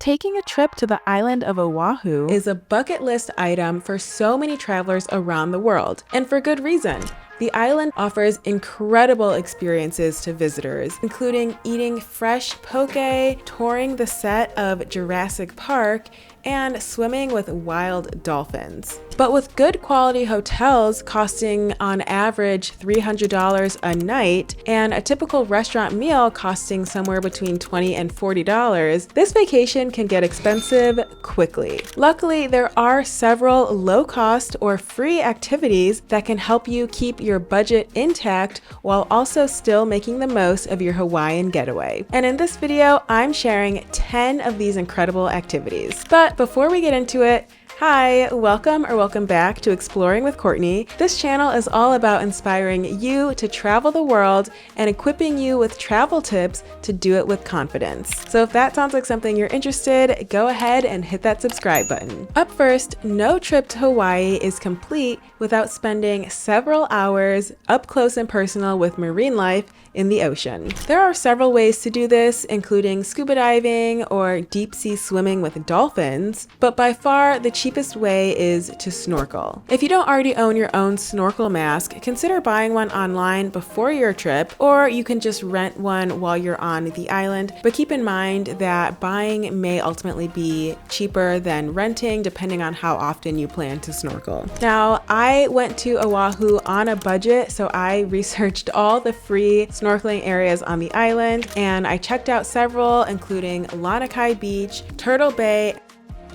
Taking a trip to the island of Oahu is a bucket list item for so many travelers around the world, and for good reason. The island offers incredible experiences to visitors, including eating fresh poke, touring the set of Jurassic Park, and swimming with wild dolphins. But with good quality hotels costing on average $300 a night and a typical restaurant meal costing somewhere between $20 and $40, this vacation can get expensive quickly. Luckily, there are several low-cost or free activities that can help you keep your budget intact while also still making the most of your Hawaiian getaway. And in this video, I'm sharing 10 of these incredible activities. But before we get into it, hi, welcome or welcome back to Exploring with Courtney. This channel is all about inspiring you to travel the world and equipping you with travel tips to do it with confidence. So if that sounds like something you're interested, go ahead and hit that subscribe button. Up first, no trip to Hawaii is complete without spending several hours up close and personal with marine life in the ocean. There are several ways to do this, including scuba diving or deep sea swimming with dolphins, but by far the cheapest way is to snorkel. If you don't already own your own snorkel mask, consider buying one online before your trip, or you can just rent one while you're on the island, but keep in mind that buying may ultimately be cheaper than renting depending on how often you plan to snorkel. Now, I went to Oahu on a budget, so I researched all the free snorkeling areas on the island, and I checked out several, including Waikiki Beach, Turtle Bay,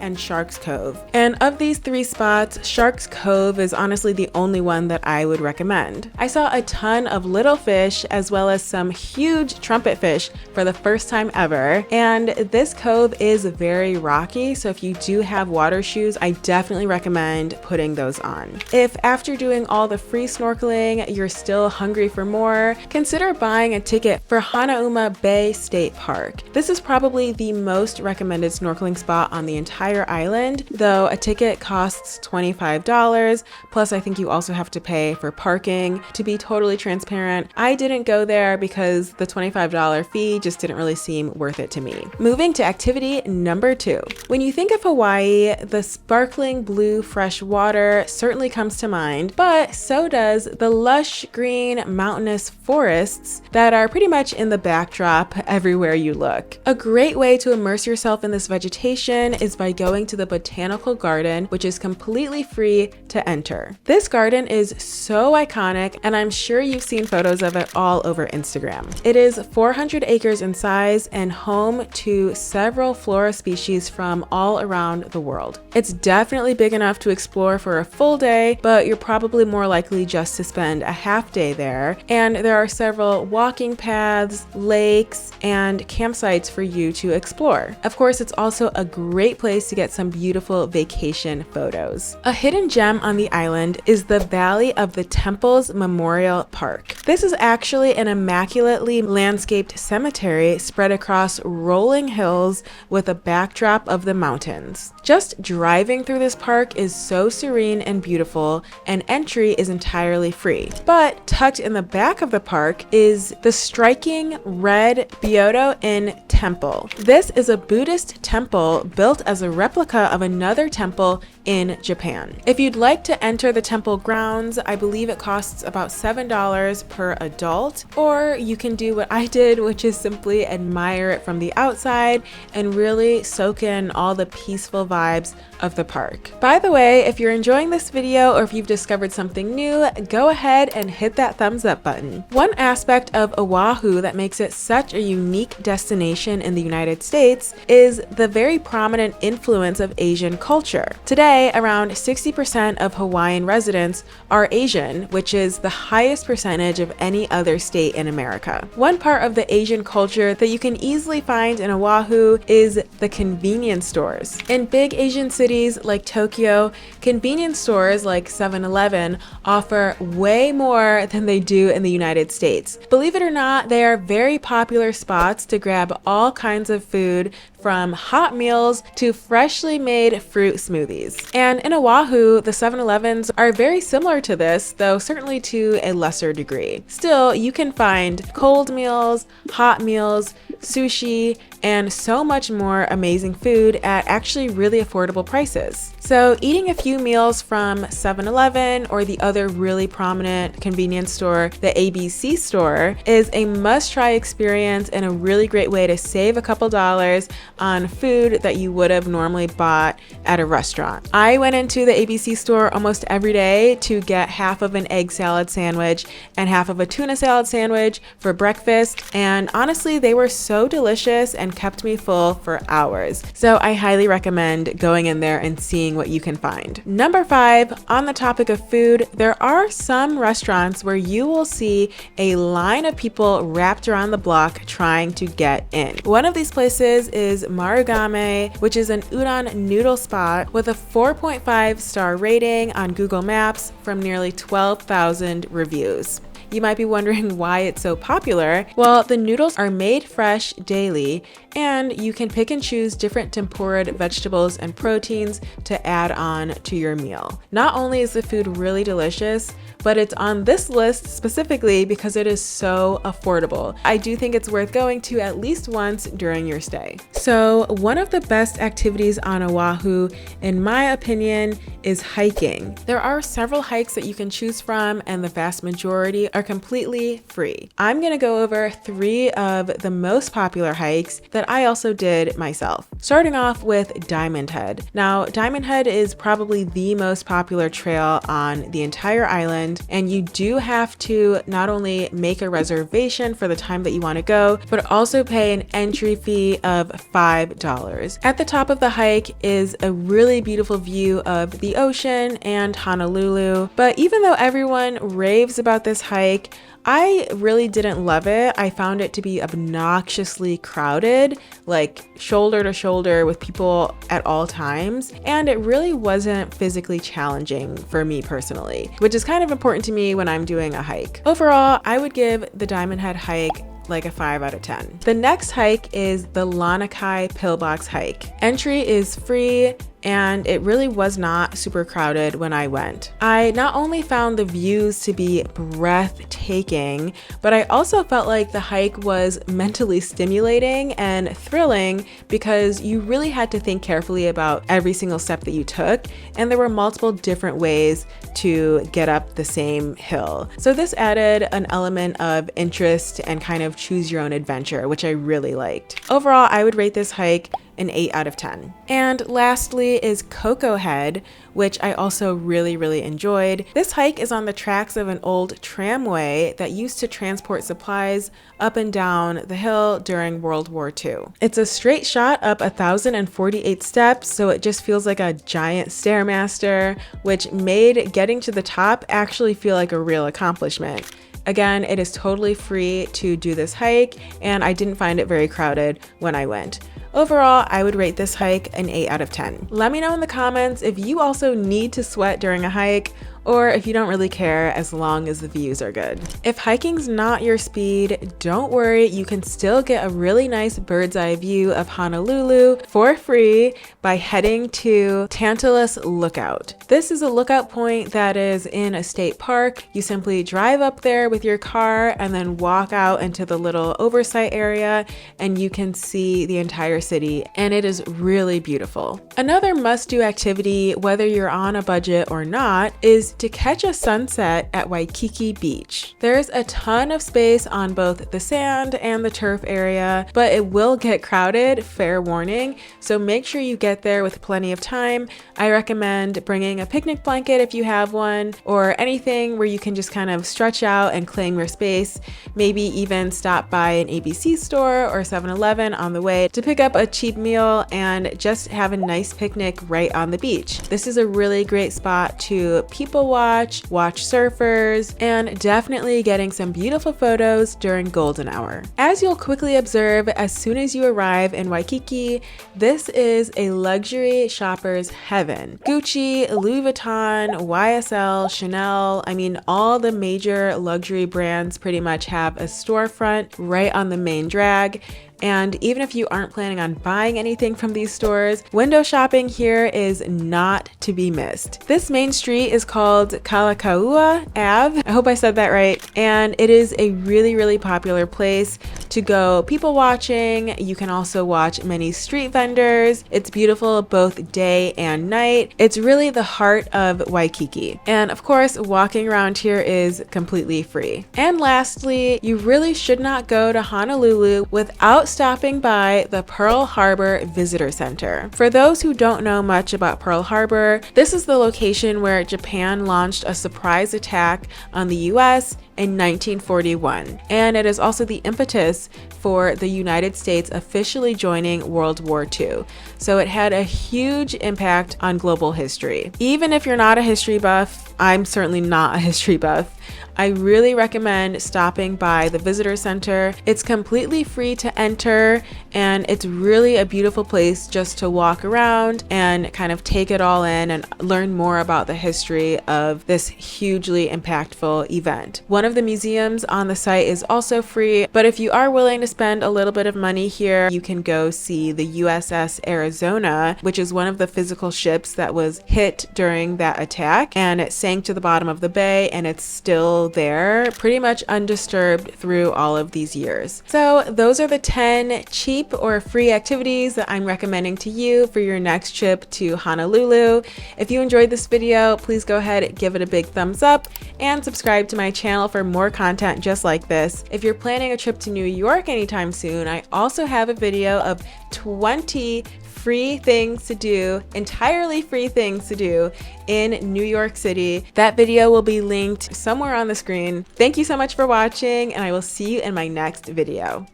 and Sharks Cove. And of these three spots, Sharks Cove is honestly the only one that I would recommend. I saw a ton of little fish as well as some huge trumpet fish for the first time ever. And this cove is very rocky, so if you do have water shoes, I definitely recommend putting those on. If after doing all the free snorkeling, you're still hungry for more, consider buying a ticket for Hanauma Bay State Park. This is probably the most recommended snorkeling spot on the entire island, though a ticket costs $25, plus I think you also have to pay for parking. To be totally transparent, I didn't go there because the $25 fee just didn't really seem worth it to me. Moving to activity number 2. When you think of Hawaii, the sparkling blue fresh water certainly comes to mind, but so does the lush green mountainous forests that are pretty much in the backdrop everywhere you look. A great way to immerse yourself in this vegetation is by going to the Botanical Garden, which is completely free to enter. This garden is so iconic, and I'm sure you've seen photos of it all over Instagram. It is 400 acres in size and home to several flora species from all around the world. It's definitely big enough to explore for a full day, but you're probably more likely just to spend a half day there. And there are several walking paths, lakes, and campsites for you to explore. Of course, it's also a great place to get some beautiful vacation photos. A hidden gem on the island is the Valley of the Temples Memorial Park. This is actually an immaculately landscaped cemetery spread across rolling hills with a backdrop of the mountains. Just driving through this park is so serene and beautiful, and entry is entirely free. But tucked in the back of the park is the striking red Byodo-in Temple. This is a Buddhist temple built as a replica of another temple in Japan. If you'd like to enter the temple grounds, I believe it costs about $7 per adult, or you can do what I did, which is simply admire it from the outside and really soak in all the peaceful vibes of the park. By the way, if you're enjoying this video or if you've discovered something new, go ahead and hit that thumbs up button. One aspect of Oahu that makes it such a unique destination in the United States is the very prominent influence of Asian culture. Today, around 60% of Hawaiian residents are Asian, which is the highest percentage of any other state in America. One part of the Asian culture that you can easily find in Oahu is the convenience stores. In big Asian cities like Tokyo, convenience stores like 7-Eleven offer way more than they do in the United States. Believe it or not, they are very popular spots to grab all kinds of food from hot meals to freshly made fruit smoothies. And in Oahu, the 7-Elevens are very similar to this, though certainly to a lesser degree. Still, you can find cold meals, hot meals, sushi, and so much more amazing food at actually really affordable prices. So eating a few meals from 7-Eleven or the other really prominent convenience store, the ABC store, is a must-try experience and a really great way to save a couple dollars on food that you would have normally bought at a restaurant. I went into the ABC store almost every day to get half of an egg salad sandwich and half of a tuna salad sandwich for breakfast, and honestly, they were so delicious and kept me full for hours. So I highly recommend going in there and seeing what you can find. Number 5, on the topic of food, there are some restaurants where you will see a line of people wrapped around the block trying to get in. One of these places is Marugame, which is an udon noodle spot with a 4.5 star rating on Google Maps from nearly 12,000 reviews. You might be wondering why it's so popular. Well, the noodles are made fresh daily, and you can pick and choose different tempura vegetables and proteins to add on to your meal. Not only is the food really delicious, but it's on this list specifically because it is so affordable. I do think it's worth going to at least once during your stay. So one of the best activities on Oahu, in my opinion, is hiking. There are several hikes that you can choose from, and the vast majority are completely free. I'm gonna go over 3 of the most popular hikes that I also did myself. Starting off with Diamond Head. Now, Diamond Head is probably the most popular trail on the entire island, and you do have to not only make a reservation for the time that you want to go, but also pay an entry fee of $5. At the top of the hike is a really beautiful view of the ocean and Honolulu, but even though everyone raves about this hike, I really didn't love it. I found it to be obnoxiously crowded, like shoulder to shoulder with people at all times, and it really wasn't physically challenging for me personally, which is kind of important to me when I'm doing a hike. Overall, I would give the Diamond Head hike like a 5 out of 10. The next hike is the Lanakai Pillbox hike. Entry is free, and it really was not super crowded when I went. I not only found the views to be breathtaking, but I also felt like the hike was mentally stimulating and thrilling because you really had to think carefully about every single step that you took, and there were multiple different ways to get up the same hill. So this added an element of interest and kind of choose your own adventure, which I really liked. Overall, I would rate this hike an 8 out of 10. And lastly is Cocoa Head, which I also really enjoyed. This hike is on the tracks of an old tramway that used to transport supplies up and down the hill during World War II. It's a straight shot up 1,048 steps, so it just feels like a giant stairmaster, which made getting to the top actually feel like a real accomplishment. Again, it is totally free to do this hike, and I didn't find it very crowded when I went. Overall, I would rate this hike an 8 out of 10. Let me know in the comments if you also need to sweat during a hike, or if you don't really care as long as the views are good. If hiking's not your speed, don't worry, you can still get a really nice bird's eye view of Honolulu for free by heading to Tantalus Lookout. This is a lookout point that is in a state park. You simply drive up there with your car and then walk out into the little oversight area, and you can see the entire city, and it is really beautiful. Another must-do activity, whether you're on a budget or not, is to catch a sunset at Waikiki Beach. There's a ton of space on both the sand and the turf area, but it will get crowded, fair warning, so make sure you get there with plenty of time. I recommend bringing a picnic blanket if you have one, or anything where you can just kind of stretch out and claim your space. Maybe even stop by an ABC store or 7-Eleven on the way to pick up a cheap meal and just have a nice picnic right on the beach. This is a really great spot to people watch surfers, and definitely getting some beautiful photos during golden hour. As you'll quickly observe as soon as you arrive in Waikiki, this is a luxury shopper's heaven. Gucci, Louis Vuitton, YSL, Chanel, I mean, all the major luxury brands pretty much have a storefront right on the main drag. And even if you aren't planning on buying anything from these stores, window shopping here is not to be missed. This main street is called Kalakaua Ave. I hope I said that right. And it is a really popular place to go people watching. You can also watch many street vendors. It's beautiful both day and night. It's really the heart of Waikiki. And of course, walking around here is completely free. And lastly, you really should not go to Honolulu without stopping by the Pearl Harbor Visitor Center. For those who don't know much about Pearl Harbor, this is the location where Japan launched a surprise attack on the US in 1941, and it is also the impetus for the United States officially joining World War II. So it had a huge impact on global history. Even if you're not a history buff, I'm certainly not a history buff, I really recommend stopping by the visitor center. It's completely free to enter, and it's really a beautiful place just to walk around and kind of take it all in and learn more about the history of this hugely impactful event. One of the museums on the site is also free, but if you are willing to spend a little bit of money here, you can go see the USS Arizona, which is one of the physical ships that was hit during that attack, and it sank to the bottom of the bay, and it's still there pretty much undisturbed through all of these years. So those are the 10 cheap or free activities that I'm recommending to you for your next trip to Honolulu. If you enjoyed this video, please go ahead and give it a big thumbs up and subscribe to my channel for more content just like this. If you're planning a trip to New York anytime soon, I also have a video of 20 free things to do, entirely free things to do in New York City. That video will be linked somewhere on the screen. Thank you so much for watching, and I will see you in my next video.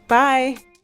Bye!